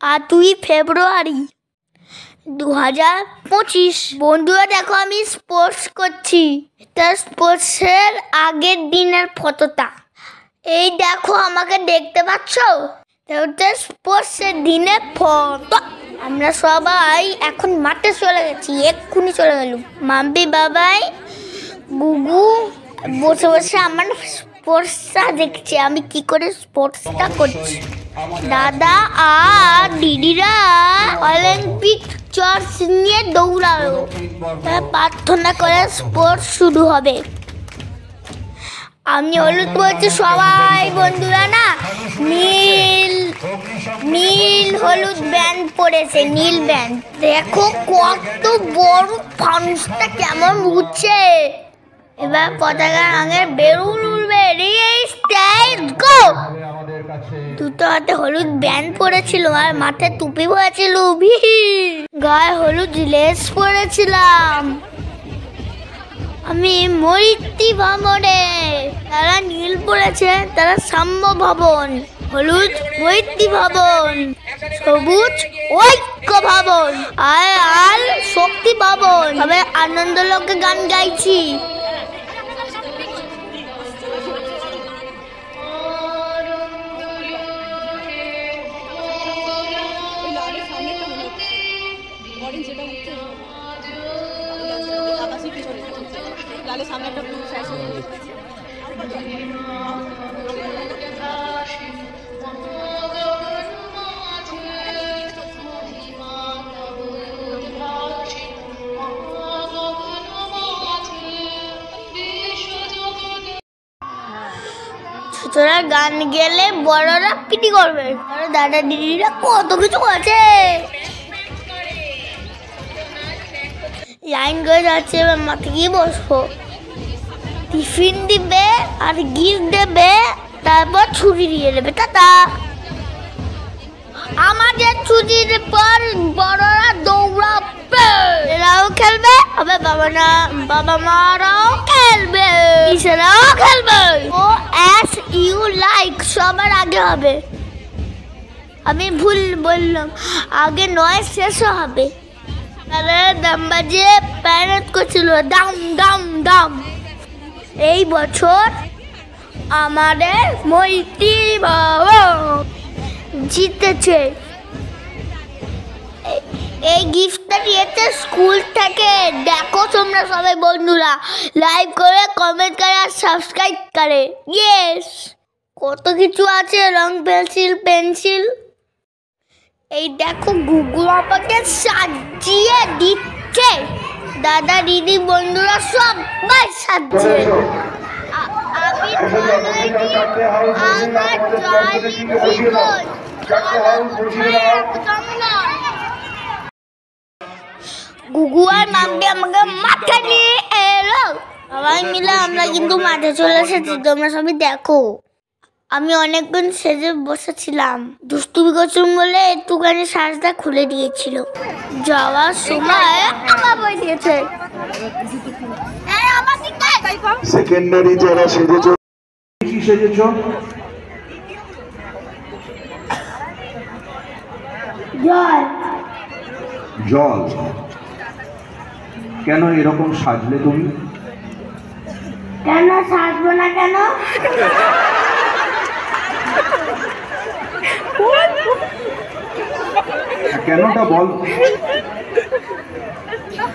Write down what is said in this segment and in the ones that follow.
আর 2 ফেব্রুয়ারি 2025। বন্ধুরা দেখো আমি স্পোর্টস করছি। এটা স্পোর্টসের আগের দিনের ফটোটা। এই দেখো আমাকে দেখতে পাচ্ছ? এটা স্পোর্টসের দিনের ফটো। আমরা সবাই এখন মাঠে চলে গেছি, এক্ষুনি চলে গেল। মাম্পি বাবাই গুগু বসে বসে আমার স্পোর্টসটা দেখছে, আমি কি করে স্পোর্টসটা করছি। দাদা আর দিদিরা অলিম্পিক চর্চ নিয়ে দৌড়ালো। প্রার্থনা করে স্পোর্টস শুরু হবে। আমি হলুদ বলছি সবাই বন্ধুরা না নীল হলুদ ব্যান্ড পরেছে, নীল ব্যান্ড। দেখো কত বড় ফানুসটা কেমন উঠছে। এবার পতাকা রঙের বেলুন উড়বে। দুটো হাতে হলুদ ব্যান্ড পরেছিল আর মাথায় টুপি পরেছিল, গায়ে হলুদ লেস পরেছিলাম। আমি মৈত্রী ভবনে, তারা নীল পড়েছে, তারা সাম্য ভবন। হলুদ মৈত্রী ভবন, সবুজ ঐক্য ভবন, আর শক্তি ভবন। তবে আনন্দ লোকে গান গাইছি। ছোটরা গান গেলে বড়রা পিটি করবে। দাদা দিদিরা কত কিছু আছে। লাইন করে যাচ্ছে, এবার মাঠে গিয়ে বসবো। টিফিন দিবে আর গিফট দেবে, তারপর ছুটি দিয়ে দেবে। টাটা। আমাদের ছুটির পর বড়রা দৌড়াবে, এরাও খেলবে, আবার বাবা মারাও খেলবে, ইশারাও খেলবে। ও অ্যাস ইউ লাইক সবার আগে হবে। আমি ভুল বললাম, আগে নয় শেষও হবে। তারা দাম বাজিয়ে প্যারেড করছিল, দাম দাম দাম। এই বছর আমাদের মৈত্রী ভবন জিতেছে। এই গিফটটা দিয়েছে স্কুল থেকে। দেখো তোমরা সবাই বন্ধুরা, লাইক করে, কমেন্ট করে আর সাবস্ক্রাইব করে। ইয়েস, কত কিছু আছে, রং পেন্সিল। এই দেখো গুগু আমাকে সাজিয়ে দিচ্ছে। দাদা দিদি বন্ধুরা সবাই সাজছে। গুগু আর মাম্পি আমাকে মাঠে নিয়ে এলো। সবাই মিলে আমরা কিন্তু মাঠে চলে এসেছি, তোমরা সবাই দেখো। আমি অনেকক্ষণ সেজে বসেছিলাম, দুষ্টুমি করছিলাম বলে একটুখানি সাজটা খুলে দিয়েছিল। যাওয়ার সময় আবার বই দিয়েছে। সেকেন্ডারি যারা সেজেছ, কি সেজেছ? জল। কেন এরকম সাজলে তুমি? কেন সাজবো না কেন? কেনটা বল।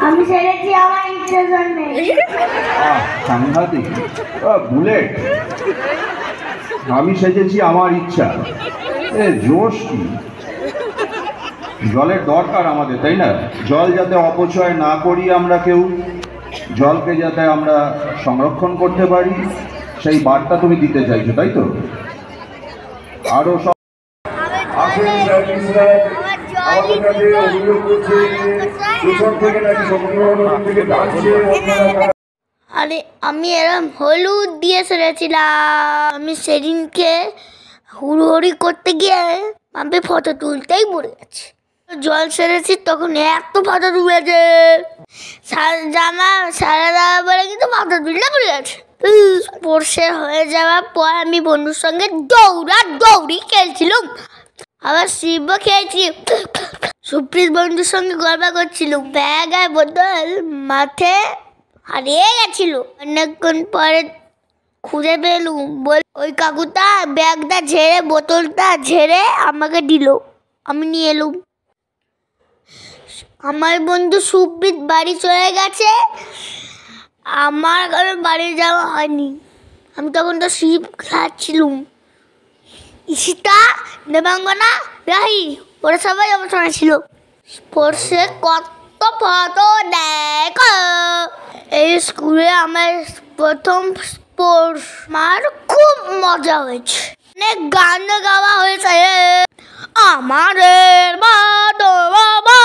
আমি সেরেছি আমার ইচ্ছার জন্য। সাংঘাতিক। বুলেট। আমি সেজেছি আমার ইচ্ছা। জোশ কি? জলের দরকার আমাদের, তাই না? জল যাতে অপচয় না করি আমরা কেউ, জলকে যাতে আমরা সংরক্ষণ করতে পারি, সেই বার্তা তুমি দিতে চাইছো, তাই তো? আরো সব আরে আমি এরম হলুদ দিয়ে সেরেছিলাম। আমি সেদিনকে হুড়োহুড়ি করতে গিয়ে আমি ফটো তুলতেই পড়ে গেছি। জল সেরেছি তখন এত ফটো তুলেছে, জামা সারা দেওয়া বলে কিন্তু ফটো তুলতে পড়ে গেছে। স্পোর্টসে হয়ে যাওয়ার পর আমি বন্ধুর সঙ্গে দৌড়ি খেলছিলাম। আবার শিবও খেয়েছি। সুপ্রিত বন্ধুর সঙ্গে গল্প করছিল, ব্যাগ আর বোতল মাঠে হারিয়ে গেছিল। অনেকক্ষণ পরে খুঁজে পেলুম, ওই কাকুটা ব্যাগটা ঝেড়ে বোতলটা ঝেড়ে আমাকে দিল, আমি নিয়ে এলুম। আমার বন্ধু সুপ্রিত বাড়ি চলে গেছে, আমার কারো বাড়ি যাওয়া হয়নি। আমি তখন তো শিব খাচ্ছিলুম। ঈশিতা, দেবাঙ্গনা, রাহি, ওরা সবাই আমার সঙ্গে ছিল। স্পোর্টসে কত ফটো দেখো। এই স্কুলে আমার প্রথম স্পোর্টস, আমার খুব মজা হয়েছে। অনেক গান গাওয়া হয়েছে। আমাদের বাবা